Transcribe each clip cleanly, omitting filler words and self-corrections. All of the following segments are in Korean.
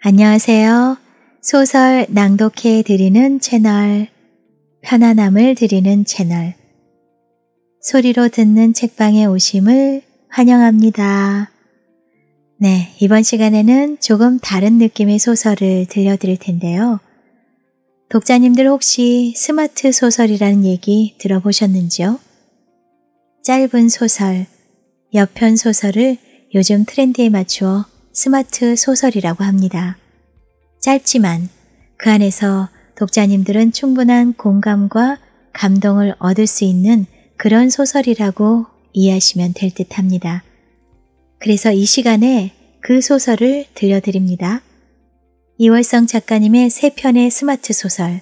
안녕하세요. 소설 낭독해 드리는 채널, 편안함을 드리는 채널, 소리로 듣는 책방에 오심을 환영합니다. 네, 이번 시간에는 조금 다른 느낌의 소설을 들려드릴 텐데요. 독자님들 혹시 스마트 소설이라는 얘기 들어보셨는지요? 짧은 소설, 여편 소설을 요즘 트렌드에 맞추어 스마트 소설이라고 합니다. 짧지만 그 안에서 독자님들은 충분한 공감과 감동을 얻을 수 있는 그런 소설이라고 이해하시면 될 듯합니다. 그래서 이 시간에 그 소설을 들려드립니다. 이월성 작가님의 3편의 스마트 소설.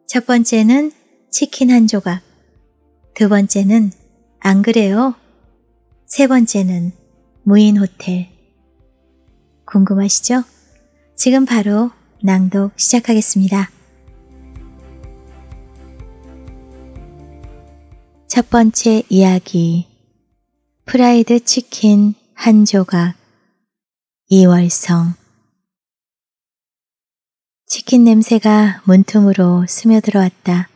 첫 번째는 치킨 한 조각, 두 번째는 안 그래요? 세 번째는 무인 호텔. 궁금하시죠? 지금 바로 낭독 시작하겠습니다. 첫 번째 이야기. 프라이드 치킨 한 조각. 이월성. 치킨 냄새가 문틈으로 스며들어왔다.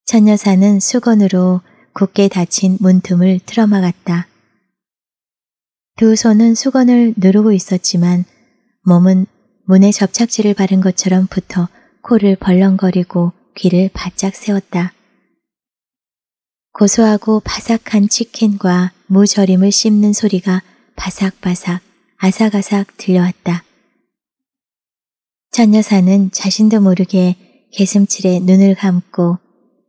천 여사는 수건으로 굳게 닫힌 문틈을 틀어막았다. 두 손은 수건을 누르고 있었지만 몸은 문에 접착제를 바른 것처럼 붙어 코를 벌렁거리고 귀를 바짝 세웠다. 고소하고 바삭한 치킨과 무절임을 씹는 소리가 바삭바삭 아삭아삭 들려왔다. 천 여사는 자신도 모르게 개슴칠에 눈을 감고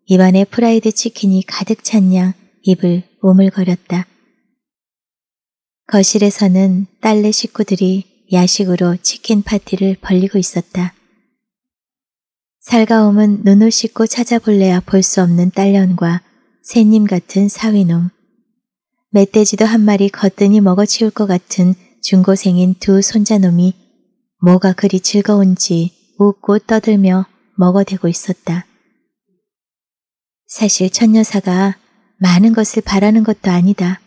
입안에 프라이드 치킨이 가득 찬 양 입을 오물거렸다. 거실에서는 딸네 식구들이 야식으로 치킨 파티를 벌리고 있었다. 살가움은 눈을 씻고 찾아볼래야 볼 수 없는 딸년과 새님 같은 사위놈, 멧돼지도 한 마리 거뜬히 먹어치울 것 같은 중고생인 두 손자놈이 뭐가 그리 즐거운지 웃고 떠들며 먹어대고 있었다. 사실 천 여사가 많은 것을 바라는 것도 아니다.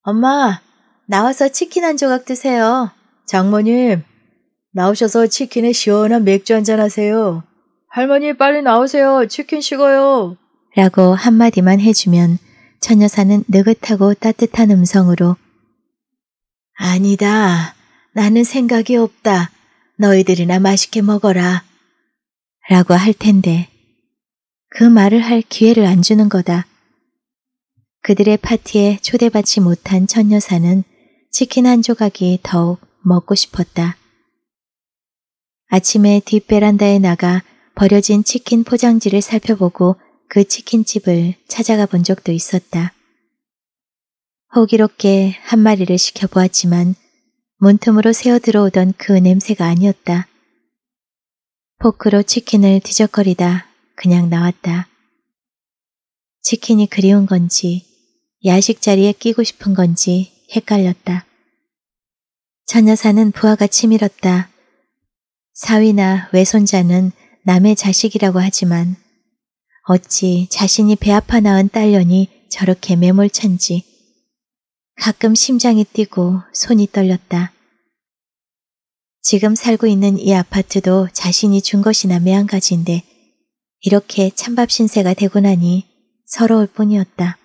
엄마, 나와서 치킨 한 조각 드세요. 장모님, 나오셔서 치킨에 시원한 맥주 한잔 하세요. 할머니 빨리 나오세요. 치킨 식어요. 라고 한마디만 해주면 천 여사는 느긋하고 따뜻한 음성으로 아니다. 나는 생각이 없다. 너희들이나 맛있게 먹어라. 라고 할 텐데 그 말을 할 기회를 안 주는 거다. 그들의 파티에 초대받지 못한 천 여사는 치킨 한 조각이 더욱 먹고 싶었다. 아침에 뒷베란다에 나가 버려진 치킨 포장지를 살펴보고 그 치킨집을 찾아가 본 적도 있었다. 호기롭게 한 마리를 시켜보았지만 문틈으로 새어 들어오던 그 냄새가 아니었다. 포크로 치킨을 뒤적거리다 그냥 나왔다. 치킨이 그리운 건지 야식 자리에 끼고 싶은 건지 헷갈렸다. 천 여사는 부하가 치밀었다. 사위나 외손자는 남의 자식이라고 하지만 어찌 자신이 배 아파 낳은 딸년이 저렇게 매몰찬지 가끔 심장이 뛰고 손이 떨렸다. 지금 살고 있는 이 아파트도 자신이 준 것이나 매한가지인데 이렇게 찬밥 신세가 되고 나니 서러울 뿐이었다.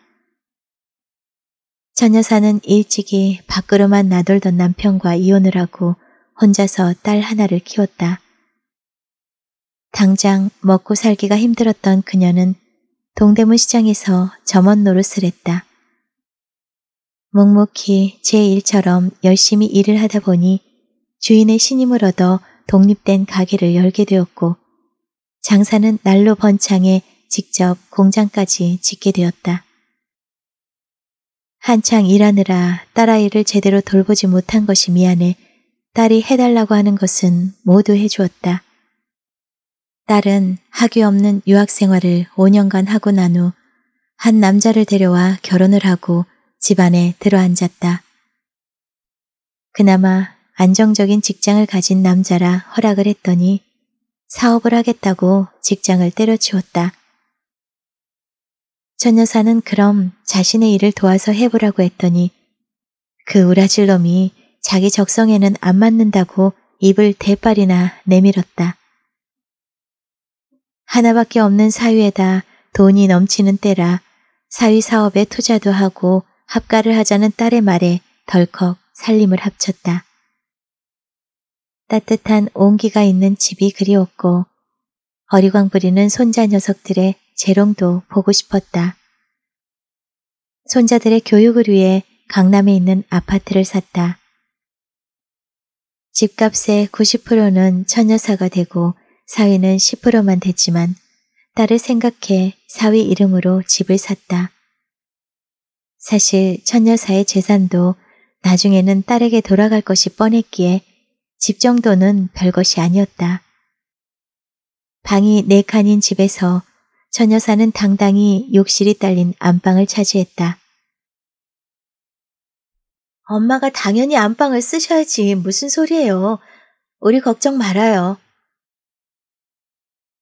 천 여사는 일찍이 밖으로만 나돌던 남편과 이혼을 하고 혼자서 딸 하나를 키웠다. 당장 먹고 살기가 힘들었던 그녀는 동대문 시장에서 점원 노릇을 했다. 묵묵히 제 일처럼 열심히 일을 하다 보니 주인의 신임을 얻어 독립된 가게를 열게 되었고 장사는 날로 번창해 직접 공장까지 짓게 되었다. 한창 일하느라 딸아이를 제대로 돌보지 못한 것이 미안해 딸이 해달라고 하는 것은 모두 해주었다. 딸은 학위 없는 유학 생활을 5년간 하고 난 후 한 남자를 데려와 결혼을 하고 집안에 들어앉았다. 그나마 안정적인 직장을 가진 남자라 허락을 했더니 사업을 하겠다고 직장을 때려치웠다. 천 여사는 그럼 자신의 일을 도와서 해보라고 했더니 그 우라질 놈이 자기 적성에는 안 맞는다고 입을 대빨이나 내밀었다. 하나밖에 없는 사위에다 돈이 넘치는 때라 사위 사업에 투자도 하고 합가를 하자는 딸의 말에 덜컥 살림을 합쳤다. 따뜻한 온기가 있는 집이 그리웠고 어리광 부리는 손자 녀석들의 재롱도 보고 싶었다. 손자들의 교육을 위해 강남에 있는 아파트를 샀다. 집값의 90%는 처녀사가 되고 사위는 10%만 됐지만 딸을 생각해 사위 이름으로 집을 샀다. 사실 처녀사의 재산도 나중에는 딸에게 돌아갈 것이 뻔했기에 집 정도는 별것이 아니었다. 방이 4칸인 집에서 처녀사는 당당히 욕실이 딸린 안방을 차지했다. 엄마가 당연히 안방을 쓰셔야지 무슨 소리예요. 우리 걱정 말아요.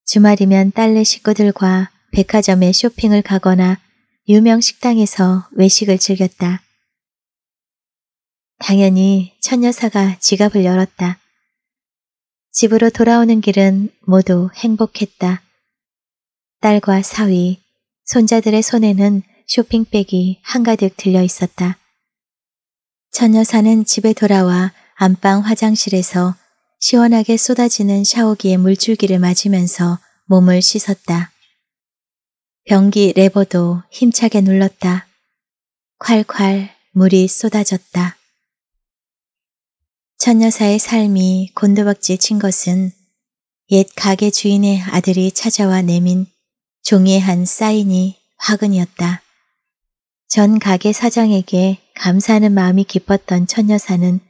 주말이면 딸네 식구들과 백화점에 쇼핑을 가거나 유명 식당에서 외식을 즐겼다. 당연히 처녀사가 지갑을 열었다. 집으로 돌아오는 길은 모두 행복했다. 딸과 사위, 손자들의 손에는 쇼핑백이 한가득 들려 있었다. 처녀사는 집에 돌아와 안방 화장실에서 시원하게 쏟아지는 샤워기의 물줄기를 맞으면서 몸을 씻었다. 변기 레버도 힘차게 눌렀다. 콸콸 물이 쏟아졌다. 처녀사의 삶이 곤두박질 친 것은 옛 가게 주인의 아들이 찾아와 내민 종이에 한 사인이 화근이었다. 전 가게 사장에게 감사하는 마음이 깊었던 처녀사는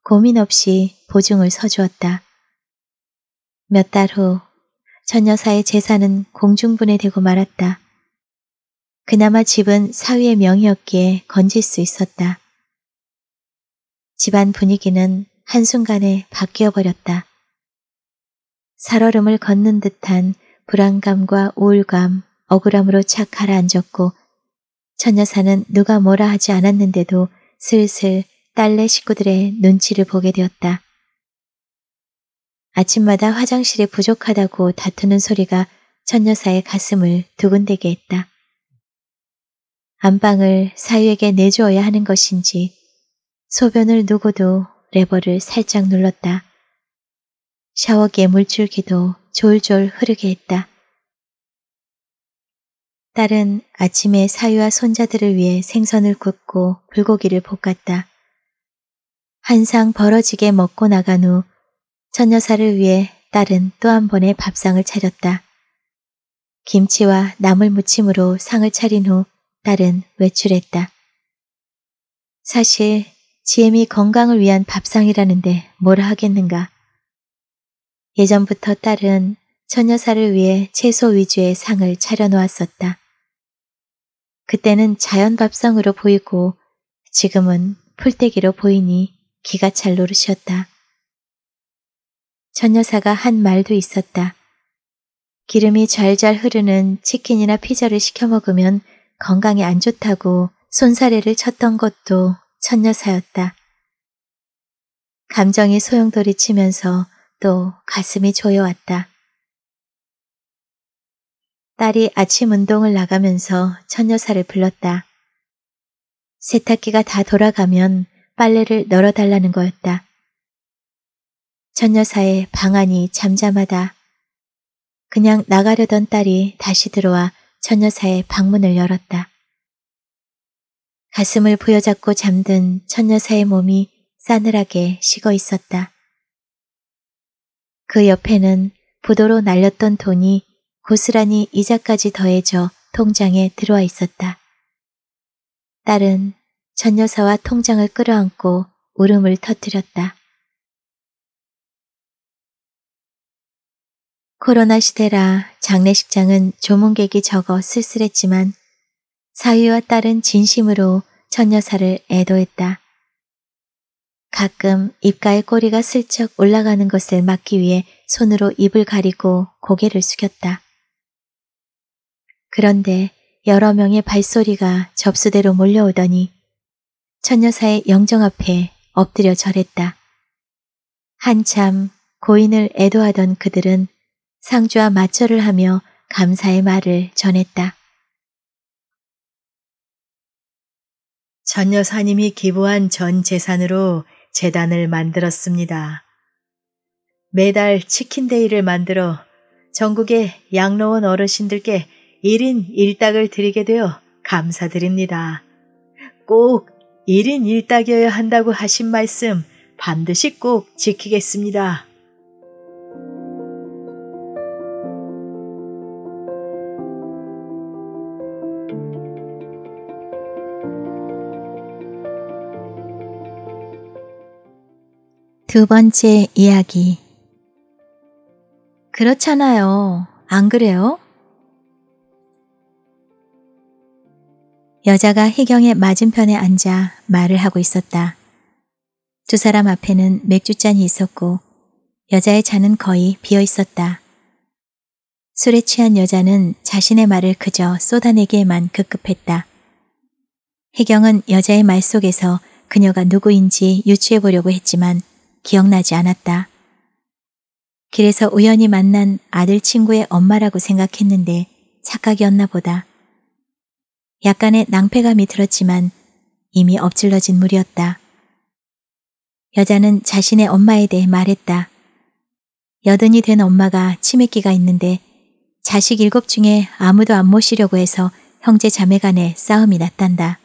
고민 없이 보증을 서주었다. 몇 달 후 처녀사의 재산은 공중분해되고 말았다. 그나마 집은 사위의 명의였기에 건질 수 있었다. 집안 분위기는 한순간에 바뀌어버렸다. 살얼음을 걷는 듯한 불안감과 우울감, 억울함으로 착 가라앉았고 처녀사는 누가 뭐라 하지 않았는데도 슬슬 딸네 식구들의 눈치를 보게 되었다. 아침마다 화장실이 부족하다고 다투는 소리가 처녀사의 가슴을 두근대게 했다. 안방을 사위에게 내주어야 하는 것인지 소변을 누고도 레버를 살짝 눌렀다. 샤워기의 물줄기도 졸졸 흐르게 했다. 딸은 아침에 사위와 손자들을 위해 생선을 굽고 불고기를 볶았다. 한 상 벌어지게 먹고 나간 후 처녀사를 위해 딸은 또 한 번의 밥상을 차렸다. 김치와 나물 무침으로 상을 차린 후 딸은 외출했다. 사실 지엠이 건강을 위한 밥상이라는데 뭐라 하겠는가. 예전부터 딸은 처녀사를 위해 채소 위주의 상을 차려놓았었다. 그때는 자연 밥상으로 보이고 지금은 풀떼기로 보이니 기가 찰 노릇이었다. 처녀사가 한 말도 있었다. 기름이 잘잘 흐르는 치킨이나 피자를 시켜 먹으면 건강에 안 좋다고 손사래를 쳤던 것도 처녀사였다. 감정이 소용돌이치면서 또 가슴이 조여왔다. 딸이 아침 운동을 나가면서 처녀사를 불렀다. 세탁기가 다 돌아가면 빨래를 널어달라는 거였다. 처녀사의 방안이 잠잠하다. 그냥 나가려던 딸이 다시 들어와 처녀사의 방문을 열었다. 가슴을 부여잡고 잠든 처녀사의 몸이 싸늘하게 식어 있었다. 그 옆에는 부도로 날렸던 돈이 고스란히 이자까지 더해져 통장에 들어와 있었다. 딸은 처녀사와 통장을 끌어안고 울음을 터뜨렸다. 코로나 시대라 장례식장은 조문객이 적어 쓸쓸했지만 사위와 딸은 진심으로 처녀사를 애도했다. 가끔 입가에 꼬리가 슬쩍 올라가는 것을 막기 위해 손으로 입을 가리고 고개를 숙였다. 그런데 여러 명의 발소리가 접수대로 몰려오더니 처녀사의 영정 앞에 엎드려 절했다. 한참 고인을 애도하던 그들은 상주와 맞절을 하며 감사의 말을 전했다. 전 여사님이 기부한 전 재산으로 재단을 만들었습니다. 매달 치킨데이를 만들어 전국의 양로원 어르신들께 1인 1닭을 드리게 되어 감사드립니다. 꼭 1인 1닭이어야 한다고 하신 말씀 반드시 꼭 지키겠습니다. 두 번째 이야기. 그렇잖아요. 안 그래요? 여자가 희경의 맞은편에 앉아 말을 하고 있었다. 두 사람 앞에는 맥주잔이 있었고 여자의 잔은 거의 비어 있었다. 술에 취한 여자는 자신의 말을 그저 쏟아내기에만 급급했다. 희경은 여자의 말 속에서 그녀가 누구인지 유추해보려고 했지만 기억나지 않았다. 길에서 우연히 만난 아들 친구의 엄마라고 생각했는데 착각이었나 보다. 약간의 낭패감이 들었지만 이미 엎질러진 물이었다. 여자는 자신의 엄마에 대해 말했다. 80이 된 엄마가 치매기가 있는데 자식 7 중에 아무도 안 모시려고 해서 형제 자매 간에 싸움이 났단다.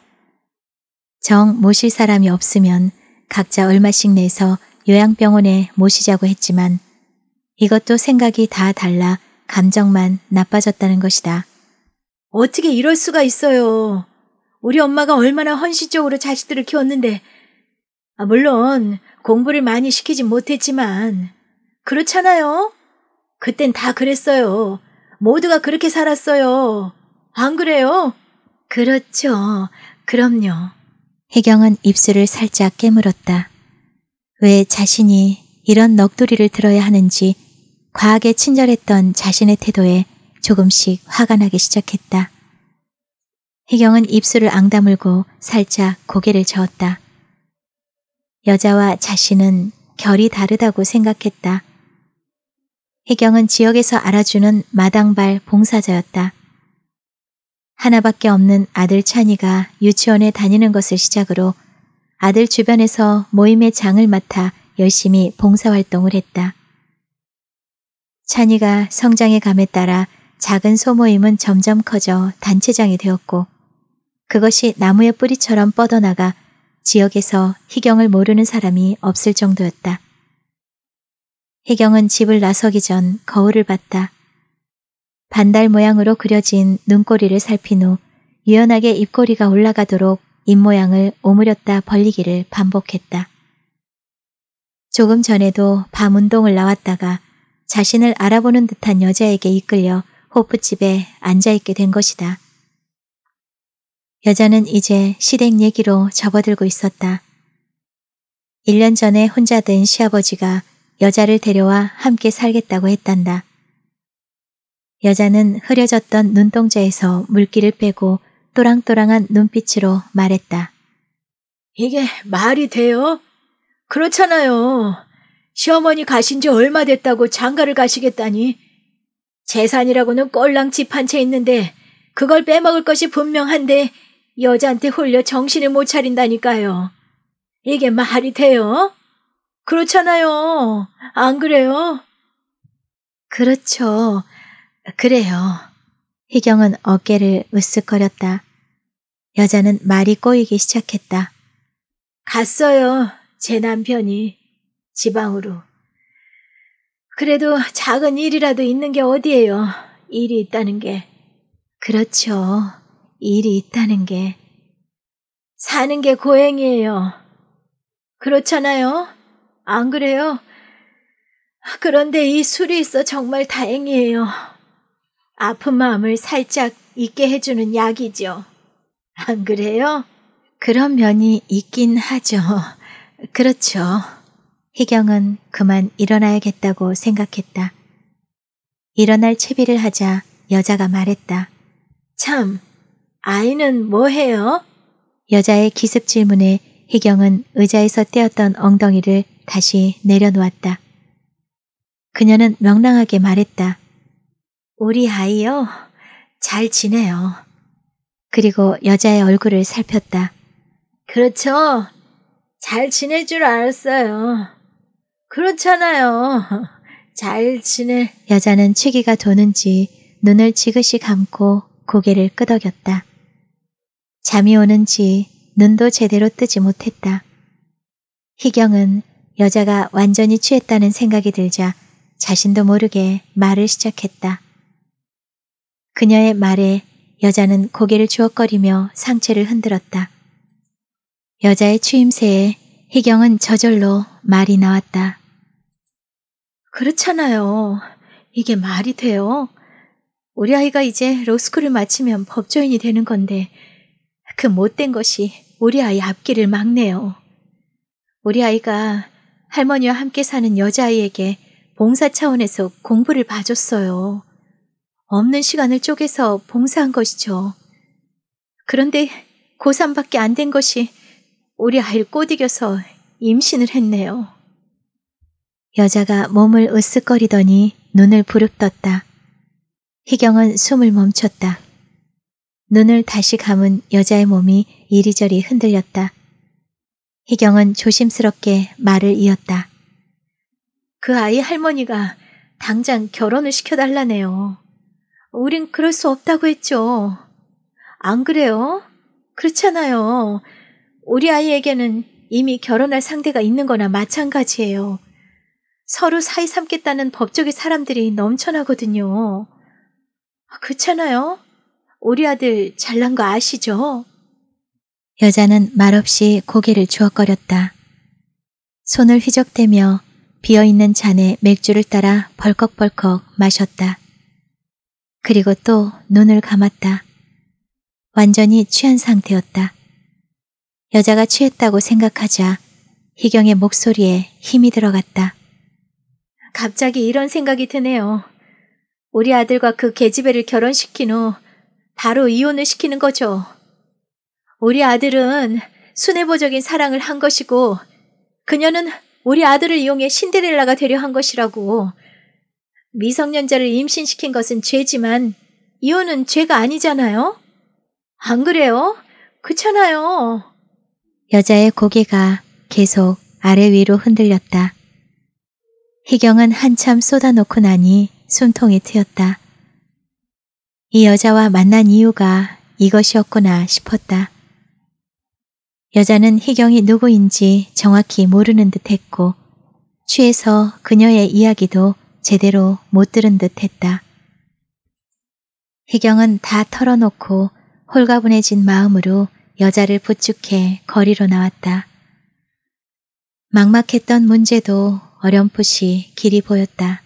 정 모실 사람이 없으면 각자 얼마씩 내서 요양병원에 모시자고 했지만 이것도 생각이 다 달라 감정만 나빠졌다는 것이다. 어떻게 이럴 수가 있어요. 우리 엄마가 얼마나 헌신적으로 자식들을 키웠는데 물론 공부를 많이 시키진 못했지만 그렇잖아요. 그땐 다 그랬어요. 모두가 그렇게 살았어요. 안 그래요? 그렇죠. 그럼요. 희경은 입술을 살짝 깨물었다. 왜 자신이 이런 넋두리를 들어야 하는지 과하게 친절했던 자신의 태도에 조금씩 화가 나기 시작했다. 희경은 입술을 앙다물고 살짝 고개를 저었다. 여자와 자신은 결이 다르다고 생각했다. 희경은 지역에서 알아주는 마당발 봉사자였다. 하나밖에 없는 아들 찬이가 유치원에 다니는 것을 시작으로 아들 주변에서 모임의 장을 맡아 열심히 봉사활동을 했다. 찬이가 성장의 감에 따라 작은 소모임은 점점 커져 단체장이 되었고 그것이 나무의 뿌리처럼 뻗어나가 지역에서 희경을 모르는 사람이 없을 정도였다. 희경은 집을 나서기 전 거울을 봤다. 반달 모양으로 그려진 눈꼬리를 살핀 후 유연하게 입꼬리가 올라가도록 입모양을 오므렸다 벌리기를 반복했다. 조금 전에도 밤 운동을 나왔다가 자신을 알아보는 듯한 여자에게 이끌려 호프집에 앉아있게 된 것이다. 여자는 이제 시댁 얘기로 접어들고 있었다. 1년 전에 혼자 된 시아버지가 여자를 데려와 함께 살겠다고 했단다. 여자는 흐려졌던 눈동자에서 물기를 빼고 또랑또랑한 눈빛으로 말했다. 이게 말이 돼요? 그렇잖아요. 시어머니 가신 지 얼마 됐다고 장가를 가시겠다니. 재산이라고는 꼴랑 집 한 채 있는데 그걸 빼먹을 것이 분명한데 여자한테 홀려 정신을 못 차린다니까요. 이게 말이 돼요? 그렇잖아요. 안 그래요? 그렇죠. 그래요. 희경은 어깨를 으쓱거렸다. 여자는 말이 꼬이기 시작했다. 갔어요. 제 남편이 지방으로. 그래도 작은 일이라도 있는 게 어디예요. 일이 있다는 게. 그렇죠. 일이 있다는 게. 사는 게 고행이에요. 그렇잖아요. 안 그래요? 그런데 이 술이 있어 정말 다행이에요. 아픈 마음을 살짝 잊게 해주는 약이죠. 안 그래요? 그런 면이 있긴 하죠. 그렇죠. 희경은 그만 일어나야겠다고 생각했다. 일어날 채비를 하자 여자가 말했다. 참, 아이는 뭐 해요? 여자의 기습 질문에 희경은 의자에서 떼었던 엉덩이를 다시 내려놓았다. 그녀는 명랑하게 말했다. 우리 아이요? 잘 지내요. 그리고 여자의 얼굴을 살폈다. 그렇죠. 잘 지낼 줄 알았어요. 그렇잖아요. 잘 지내. 여자는 취기가 도는지 눈을 지그시 감고 고개를 끄덕였다. 잠이 오는지 눈도 제대로 뜨지 못했다. 희경은 여자가 완전히 취했다는 생각이 들자 자신도 모르게 말을 시작했다. 그녀의 말에 여자는 고개를 주걱거리며 상체를 흔들었다. 여자의 추임새에 희경은 저절로 말이 나왔다. 그렇잖아요. 이게 말이 돼요? 우리 아이가 이제 로스쿨을 마치면 법조인이 되는 건데 그 못된 것이 우리 아이 앞길을 막네요. 우리 아이가 할머니와 함께 사는 여자아이에게 봉사 차원에서 공부를 봐줬어요. 없는 시간을 쪼개서 봉사한 것이죠. 그런데 고3밖에 안 된 것이 우리 아이를 꼬드겨서 임신을 했네요. 여자가 몸을 으쓱거리더니 눈을 부릅떴다. 희경은 숨을 멈췄다. 눈을 다시 감은 여자의 몸이 이리저리 흔들렸다. 희경은 조심스럽게 말을 이었다. 그 아이 할머니가 당장 결혼을 시켜달라네요. 우린 그럴 수 없다고 했죠. 안 그래요? 그렇잖아요. 우리 아이에게는 이미 결혼할 상대가 있는 거나 마찬가지예요. 서로 사이 삼겠다는 법조계 사람들이 넘쳐나거든요. 그렇잖아요? 우리 아들 잘난 거 아시죠? 여자는 말없이 고개를 주걱거렸다. 손을 휘적대며 비어있는 잔에 맥주를 따라 벌컥벌컥 마셨다. 그리고 또 눈을 감았다. 완전히 취한 상태였다. 여자가 취했다고 생각하자 희경의 목소리에 힘이 들어갔다. 갑자기 이런 생각이 드네요. 우리 아들과 그 계집애를 결혼시킨 후 바로 이혼을 시키는 거죠. 우리 아들은 순애보적인 사랑을 한 것이고 그녀는 우리 아들을 이용해 신데렐라가 되려 한 것이라고. 미성년자를 임신시킨 것은 죄지만 이혼은 죄가 아니잖아요? 안 그래요? 그렇잖아요. 여자의 고개가 계속 아래 위로 흔들렸다. 희경은 한참 쏟아놓고 나니 숨통이 트였다. 이 여자와 만난 이유가 이것이었구나 싶었다. 여자는 희경이 누구인지 정확히 모르는 듯 했고 취해서 그녀의 이야기도 제대로 못 들은 듯 했다. 희경은 다 털어놓고 홀가분해진 마음으로 여자를 부축해 거리로 나왔다. 막막했던 문제도 어렴풋이 길이 보였다.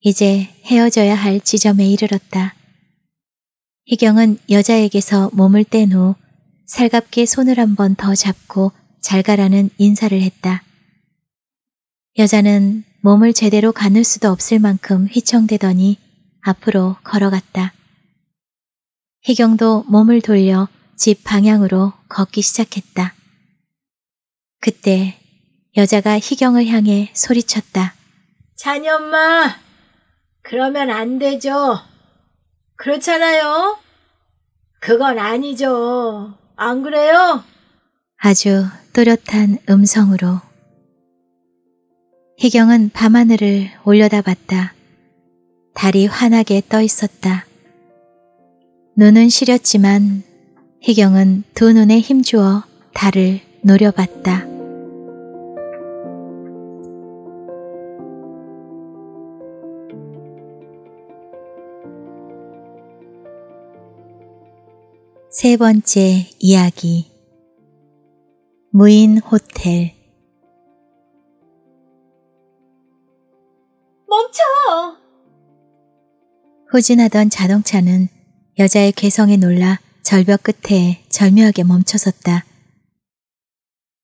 이제 헤어져야 할 지점에 이르렀다. 희경은 여자에게서 몸을 뗀 후 살갑게 손을 한 번 더 잡고 잘 가라는 인사를 했다. 여자는 몸을 제대로 가눌 수도 없을 만큼 휘청대더니 앞으로 걸어갔다. 희경도 몸을 돌려 집 방향으로 걷기 시작했다. 그때 여자가 희경을 향해 소리쳤다. 자니 엄마, 그러면 안 되죠. 그렇잖아요? 그건 아니죠. 안 그래요? 아주 또렷한 음성으로. 희경은 밤하늘을 올려다봤다. 달이 환하게 떠 있었다. 눈은 시렸지만 희경은 두 눈에 힘주어 달을 노려봤다. 세 번째 이야기. 무인 호텔. 멈춰! 후진하던 자동차는 여자의 괴성에 놀라 절벽 끝에 절묘하게 멈춰섰다.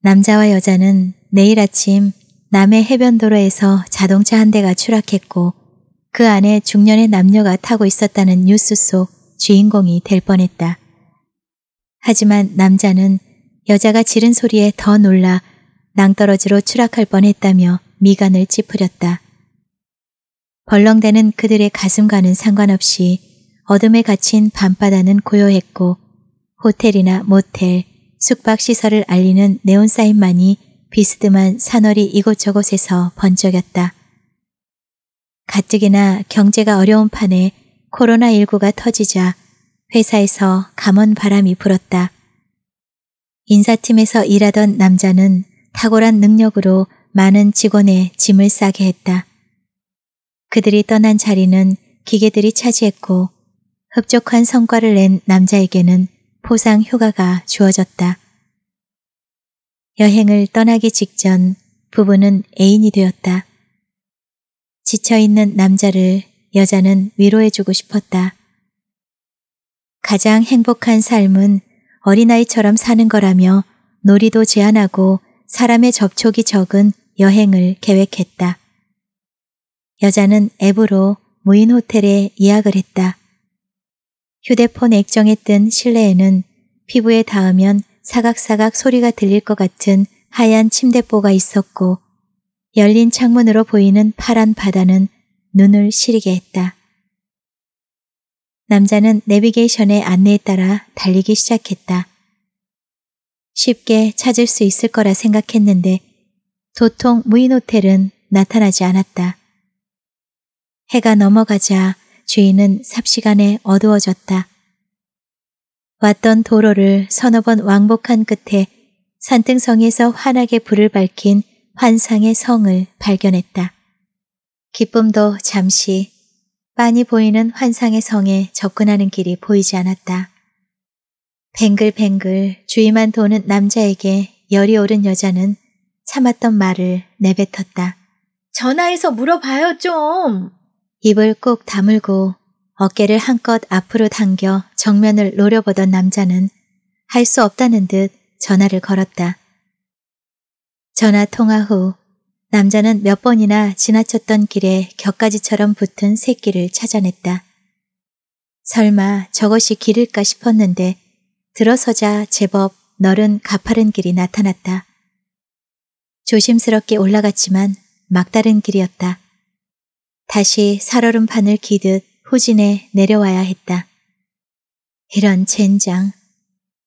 남자와 여자는 내일 아침 남해 해변도로에서 자동차 한 대가 추락했고 그 안에 중년의 남녀가 타고 있었다는 뉴스 속 주인공이 될 뻔했다. 하지만 남자는 여자가 지른 소리에 더 놀라 낭떠러지로 추락할 뻔했다며 미간을 찌푸렸다. 벌렁대는 그들의 가슴과는 상관없이 어둠에 갇힌 밤바다는 고요했고 호텔이나 모텔, 숙박시설을 알리는 네온사인만이 비스듬한 산허리 이곳저곳에서 번쩍였다. 가뜩이나 경제가 어려운 판에 코로나19가 터지자 회사에서 감원 바람이 불었다. 인사팀에서 일하던 남자는 탁월한 능력으로 많은 직원의 짐을 싸게 했다. 그들이 떠난 자리는 기계들이 차지했고 흡족한 성과를 낸 남자에게는 포상 휴가가 주어졌다. 여행을 떠나기 직전 부부는 애인이 되었다. 지쳐있는 남자를 여자는 위로해주고 싶었다. 가장 행복한 삶은 어린아이처럼 사는 거라며 놀이도 제한하고 사람의 접촉이 적은 여행을 계획했다. 여자는 앱으로 무인 호텔에 예약을 했다. 휴대폰 액정에 뜬 실내에는 피부에 닿으면 사각사각 소리가 들릴 것 같은 하얀 침대뽀가 있었고 열린 창문으로 보이는 파란 바다는 눈을 시리게 했다. 남자는 내비게이션의 안내에 따라 달리기 시작했다. 쉽게 찾을 수 있을 거라 생각했는데 도통 무인 호텔은 나타나지 않았다. 해가 넘어가자 주위는 삽시간에 어두워졌다. 왔던 도로를 서너 번 왕복한 끝에 산등성에서 환하게 불을 밝힌 환상의 성을 발견했다. 기쁨도 잠시 빤히 보이는 환상의 성에 접근하는 길이 보이지 않았다. 뱅글뱅글 주위만 도는 남자에게 열이 오른 여자는 참았던 말을 내뱉었다. 전화해서 물어봐요 좀. 입을 꾹 다물고 어깨를 한껏 앞으로 당겨 정면을 노려보던 남자는 할 수 없다는 듯 전화를 걸었다. 전화 통화 후 남자는 몇 번이나 지나쳤던 길에 격가지처럼 붙은 새끼를 찾아냈다. 설마 저것이 길일까 싶었는데 들어서자 제법 넓은 가파른 길이 나타났다. 조심스럽게 올라갔지만 막다른 길이었다. 다시 살얼음판을 기듯 후진해 내려와야 했다. 이런 젠장.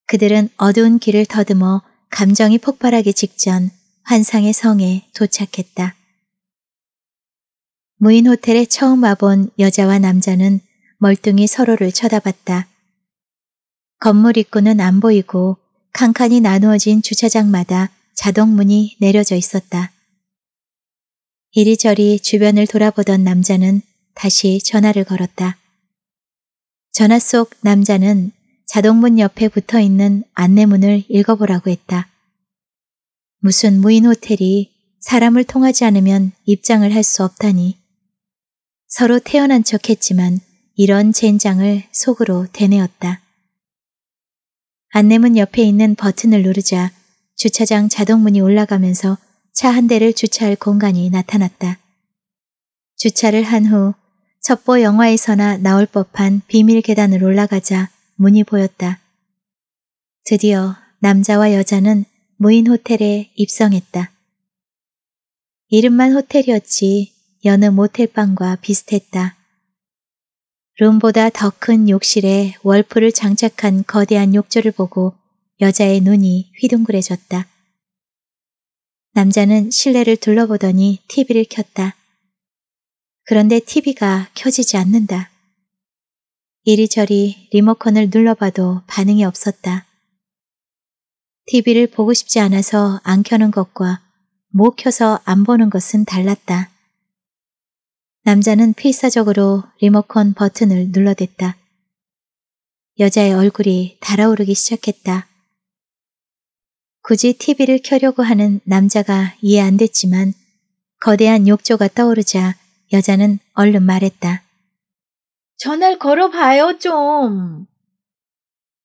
그들은 어두운 길을 더듬어 감정이 폭발하기 직전 환상의 성에 도착했다. 무인 호텔에 처음 와본 여자와 남자는 멀뚱히 서로를 쳐다봤다. 건물 입구는 안 보이고 칸칸이 나누어진 주차장마다 자동문이 내려져 있었다. 이리저리 주변을 돌아보던 남자는 다시 전화를 걸었다. 전화 속 남자는 자동문 옆에 붙어있는 안내문을 읽어보라고 했다. 무슨 무인 호텔이 사람을 통하지 않으면 입장을 할 수 없다니. 서로 태어난 척했지만 이런 젠장을 속으로 되뇌었다. 안내문 옆에 있는 버튼을 누르자 주차장 자동문이 올라가면서 차 한 대를 주차할 공간이 나타났다. 주차를 한 후 첩보 영화에서나 나올 법한 비밀 계단을 올라가자 문이 보였다. 드디어 남자와 여자는 무인 호텔에 입성했다. 이름만 호텔이었지 여느 모텔방과 비슷했다. 룸보다 더 큰 욕실에 월풀을 장착한 거대한 욕조를 보고 여자의 눈이 휘둥그레졌다. 남자는 실내를 둘러보더니 TV를 켰다. 그런데 TV가 켜지지 않는다. 이리저리 리모컨을 눌러봐도 반응이 없었다. TV를 보고 싶지 않아서 안 켜는 것과 못 켜서 안 보는 것은 달랐다. 남자는 필사적으로 리모컨 버튼을 눌러댔다. 여자의 얼굴이 달아오르기 시작했다. 굳이 TV를 켜려고 하는 남자가 이해 안 됐지만 거대한 욕조가 떠오르자 여자는 얼른 말했다. 전화를 걸어봐요 좀.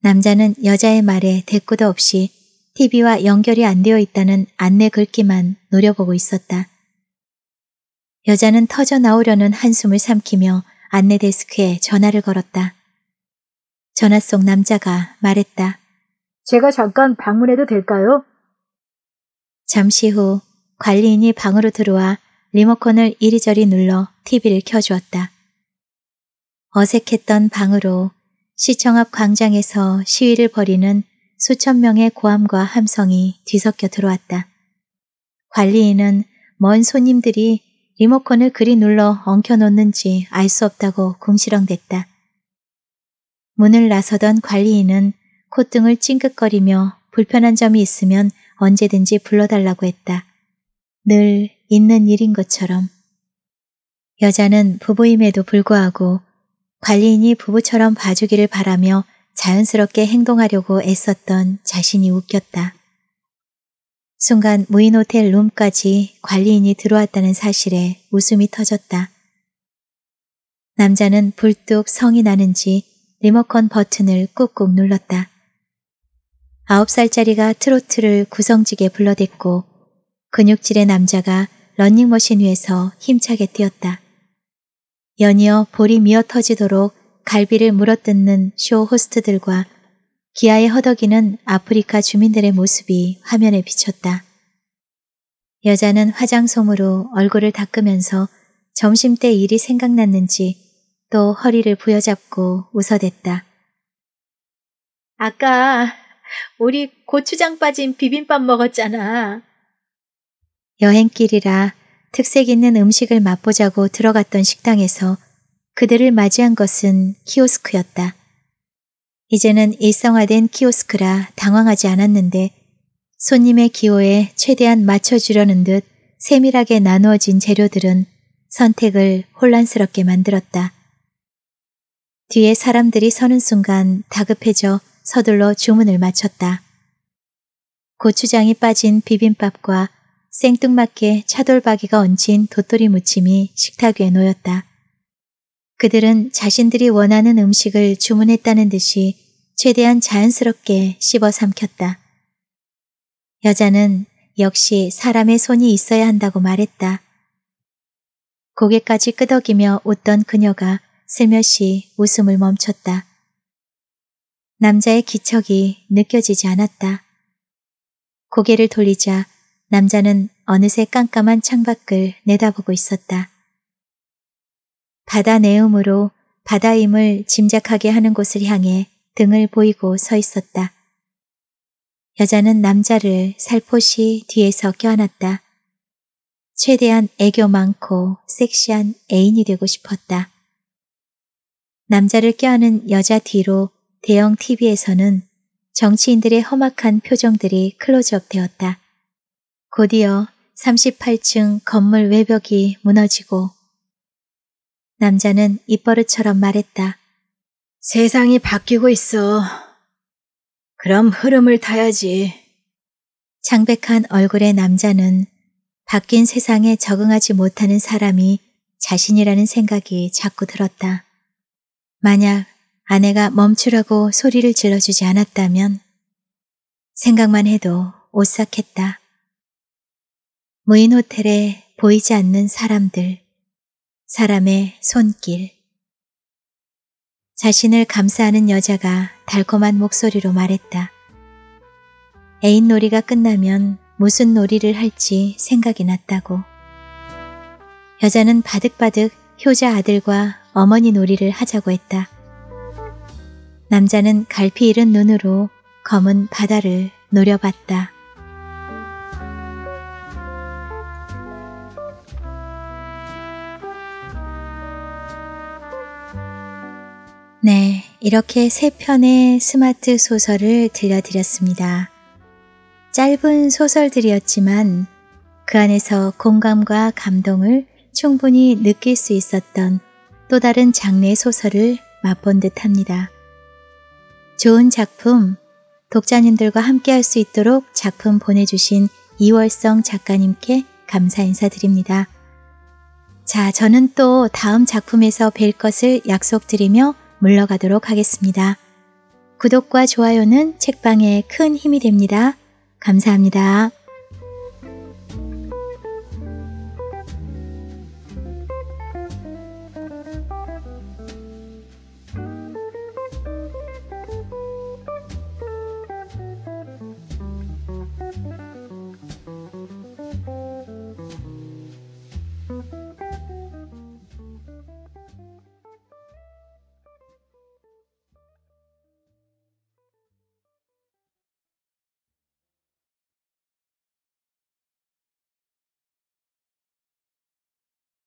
남자는 여자의 말에 대꾸도 없이 TV와 연결이 안 되어 있다는 안내 글귀만 노려보고 있었다. 여자는 터져 나오려는 한숨을 삼키며 안내 데스크에 전화를 걸었다. 전화 속 남자가 말했다. 제가 잠깐 방문해도 될까요? 잠시 후 관리인이 방으로 들어와 리모컨을 이리저리 눌러 TV를 켜주었다. 어색했던 방으로 시청 앞 광장에서 시위를 벌이는 수천 명의 고함과 함성이 뒤섞여 들어왔다. 관리인은 먼 손님들이 리모컨을 그리 눌러 엉켜놓는지 알 수 없다고 궁시렁댔다. 문을 나서던 관리인은 콧등을 찡긋거리며 불편한 점이 있으면 언제든지 불러달라고 했다. 늘 있는 일인 것처럼. 여자는 부부임에도 불구하고 관리인이 부부처럼 봐주기를 바라며 자연스럽게 행동하려고 애썼던 자신이 웃겼다. 순간 무인호텔 룸까지 관리인이 들어왔다는 사실에 웃음이 터졌다. 남자는 불뚝 성이 나는지 리모컨 버튼을 꾹꾹 눌렀다. 9살짜리가 트로트를 구성지게 불러댔고 근육질의 남자가 러닝머신 위에서 힘차게 뛰었다. 연이어 볼이 미어 터지도록 갈비를 물어뜯는 쇼 호스트들과 기아에 허덕이는 아프리카 주민들의 모습이 화면에 비쳤다. 여자는 화장솜으로 얼굴을 닦으면서 점심때 일이 생각났는지 또 허리를 부여잡고 웃어댔다. 아까 우리 고추장 빠진 비빔밥 먹었잖아. 여행길이라 특색 있는 음식을 맛보자고 들어갔던 식당에서 그들을 맞이한 것은 키오스크였다. 이제는 일상화된 키오스크라 당황하지 않았는데 손님의 기호에 최대한 맞춰주려는 듯 세밀하게 나누어진 재료들은 선택을 혼란스럽게 만들었다. 뒤에 사람들이 서는 순간 다급해져 서둘러 주문을 마쳤다. 고추장이 빠진 비빔밥과 생뚱맞게 차돌박이가 얹힌 도토리 무침이 식탁 위에 놓였다. 그들은 자신들이 원하는 음식을 주문했다는 듯이 최대한 자연스럽게 씹어 삼켰다. 여자는 역시 사람의 손이 있어야 한다고 말했다. 고개까지 끄덕이며 웃던 그녀가 슬며시 웃음을 멈췄다. 남자의 기척이 느껴지지 않았다. 고개를 돌리자 남자는 어느새 깜깜한 창밖을 내다보고 있었다. 바다 내음으로 바다임을 짐작하게 하는 곳을 향해 등을 보이고 서 있었다. 여자는 남자를 살포시 뒤에서 껴안았다. 최대한 애교 많고 섹시한 애인이 되고 싶었다. 남자를 껴안은 여자 뒤로 대형 TV에서는 정치인들의 험악한 표정들이 클로즈업 되었다. 곧이어 38층 건물 외벽이 무너지고 남자는 입버릇처럼 말했다. 세상이 바뀌고 있어. 그럼 흐름을 타야지. 창백한 얼굴의 남자는 바뀐 세상에 적응하지 못하는 사람이 자신이라는 생각이 자꾸 들었다. 만약 아내가 멈추라고 소리를 질러주지 않았다면 생각만 해도 오싹했다. 무인 호텔에 보이지 않는 사람들, 사람의 손길. 자신을 감싸는 여자가 달콤한 목소리로 말했다. 애인 놀이가 끝나면 무슨 놀이를 할지 생각이 났다고. 여자는 바득바득 효자 아들과 어머니 놀이를 하자고 했다. 남자는 갈피 잃은 눈으로 검은 바다를 노려봤다. 네, 이렇게 3편의 스마트 소설을 들려드렸습니다. 짧은 소설들이었지만 그 안에서 공감과 감동을 충분히 느낄 수 있었던 또 다른 장르의 소설을 맛본 듯합니다. 좋은 작품, 독자님들과 함께 할 수 있도록 작품 보내주신 이월성 작가님께 감사 인사드립니다. 자, 저는 또 다음 작품에서 뵐 것을 약속드리며 물러가도록 하겠습니다. 구독과 좋아요는 책방에 큰 힘이 됩니다. 감사합니다.